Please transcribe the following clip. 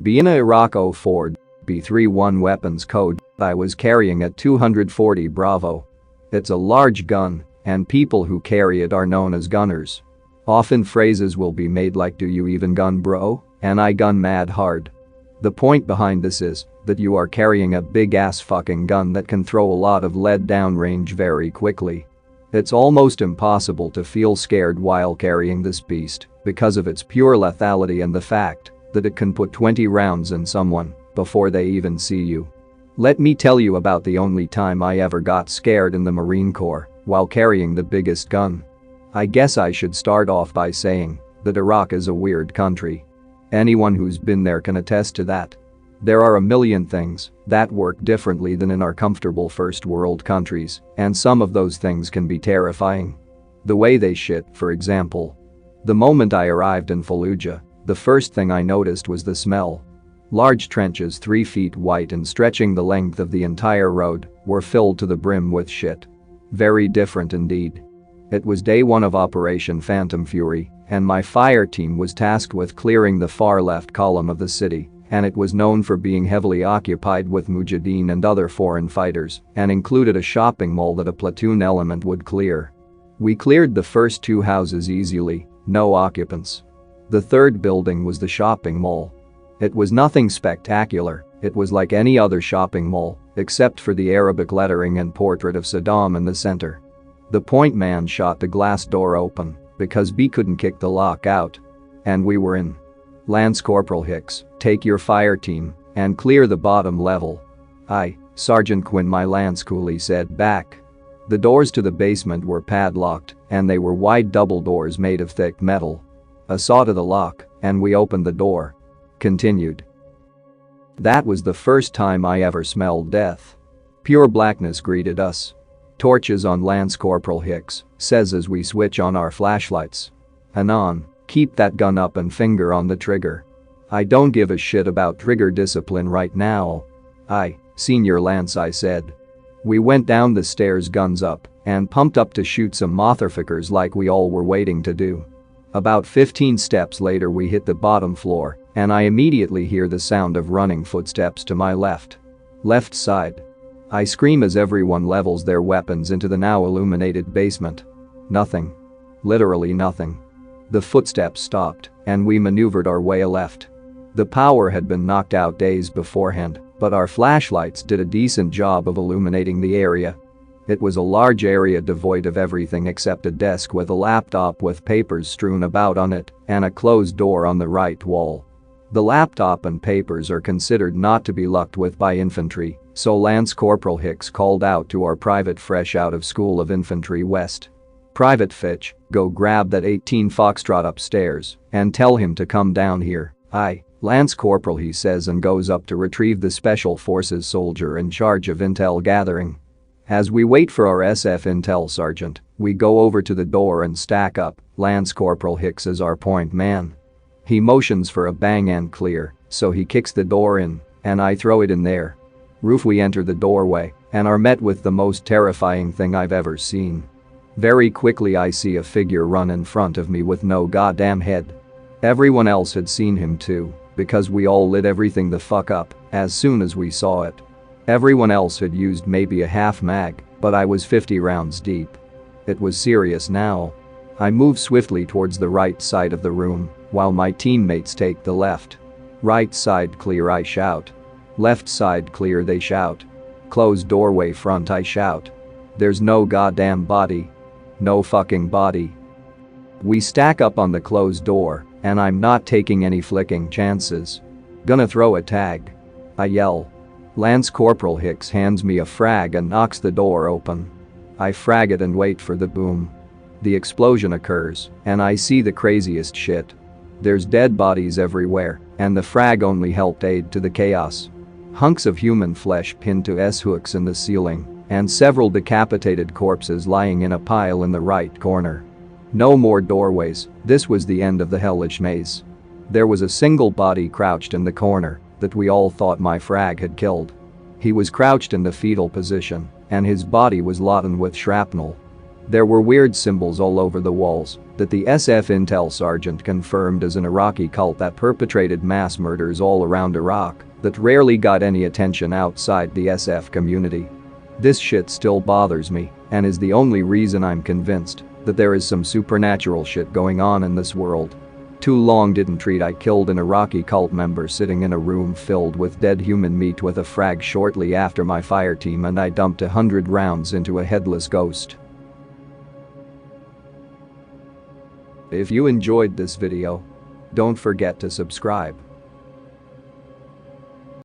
Being a Iraqi Ford B31 weapons code I was carrying a 240 Bravo. It's a large gun, and people who carry it are known as gunners. Often phrases will be made like, "Do you even gun, bro?" and "I gun mad hard." The point behind this is that you are carrying a big ass fucking gun that can throw a lot of lead downrange very quickly. It's almost impossible to feel scared while carrying this beast because of its pure lethality and the fact that it can put 20 rounds in someone before they even see you. Let me tell you about the only time I ever got scared in the Marine Corps while carrying the biggest gun. I guess I should start off by saying that Iraq is a weird country. Anyone who's been there can attest to that. There are a million things that work differently than in our comfortable first world countries, and some of those things can be terrifying. The way they shit, for example. The moment I arrived in Fallujah, the first thing I noticed was the smell. Large trenches 3 feet wide and stretching the length of the entire road were filled to the brim with shit. Very different indeed. It was day 1 of Operation Phantom Fury, and my fire team was tasked with clearing the far left column of the city, and it was known for being heavily occupied with Mujahideen and other foreign fighters, and included a shopping mall that a platoon element would clear. We cleared the first 2 houses easily, no occupants. The third building was the shopping mall. It was nothing spectacular, it was like any other shopping mall, except for the Arabic lettering and portrait of Saddam in the center. The point man shot the glass door open because B couldn't kick the lock out. And we were in. "Lance Corporal Hicks, take your fire team and clear the bottom level." "Aye, Sergeant Quinn," my Lance coolie said back. The doors to the basement were padlocked, and they were wide double doors made of thick metal. A saw to the lock, and we opened the door. Continued. That was the first time I ever smelled death. Pure blackness greeted us. "Torches on, Lance Corporal Hicks," says as we switch on our flashlights. "Anon, keep that gun up and finger on the trigger." "I don't give a shit about trigger discipline right now." "Aye, Senior Lance," I said. We went down the stairs, guns up, and pumped up to shoot some motherfuckers like we all were waiting to do. About 15 steps later we hit the bottom floor, and I immediately hear the sound of running footsteps to my left. Left side. I scream as everyone levels their weapons into the now illuminated basement. Nothing. Literally nothing. The footsteps stopped, and we maneuvered our way left. The power had been knocked out days beforehand, but our flashlights did a decent job of illuminating the area. It was a large area devoid of everything except a desk with a laptop with papers strewn about on it and a closed door on the right wall. The laptop and papers are considered not to be lucked with by infantry, so Lance Corporal Hicks called out to our private fresh out of School of Infantry West. "Private Fitch, go grab that 18 Foxtrot upstairs and tell him to come down here." "Aye, Lance Corporal," he says, and goes up to retrieve the Special Forces soldier in charge of intel gathering. As we wait for our SF intel sergeant, we go over to the door and stack up. Lance Corporal Hicks is our point man. He motions for a bang and clear, so he kicks the door in, and I throw it in there. Roof. We enter the doorway and are met with the most terrifying thing I've ever seen. Very quickly I see a figure run in front of me with no goddamn head. Everyone else had seen him too, because we all lit everything the fuck up as soon as we saw it. Everyone else had used maybe a half mag, but I was 50 rounds deep. It was serious now. I move swiftly towards the right side of the room, while my teammates take the left. "Right side clear," I shout. "Left side clear," they shout. "Closed doorway front," I shout. "There's no goddamn body. No fucking body." We stack up on the closed door, and I'm not taking any flicking chances. "Gonna throw a tag," I yell. Lance Corporal Hicks hands me a frag and knocks the door open. I frag it and wait for the boom. The explosion occurs, and I see the craziest shit. There's dead bodies everywhere, and the frag only helped aid to the chaos. Hunks of human flesh pinned to S-hooks in the ceiling, and several decapitated corpses lying in a pile in the right corner. No more doorways, this was the end of the hellish maze. There was a single body crouched in the corner that we all thought my frag had killed. He was crouched in the fetal position, and his body was laden with shrapnel. There were weird symbols all over the walls, that the SF intel sergeant confirmed as an Iraqi cult that perpetrated mass murders all around Iraq that rarely got any attention outside the SF community. This shit still bothers me and is the only reason I'm convinced that there is some supernatural shit going on in this world. Too long didn't treat. I killed an Iraqi cult member sitting in a room filled with dead human meat with a frag shortly after my fire team, and I dumped 100 rounds into a headless ghost. If you enjoyed this video, don't forget to subscribe.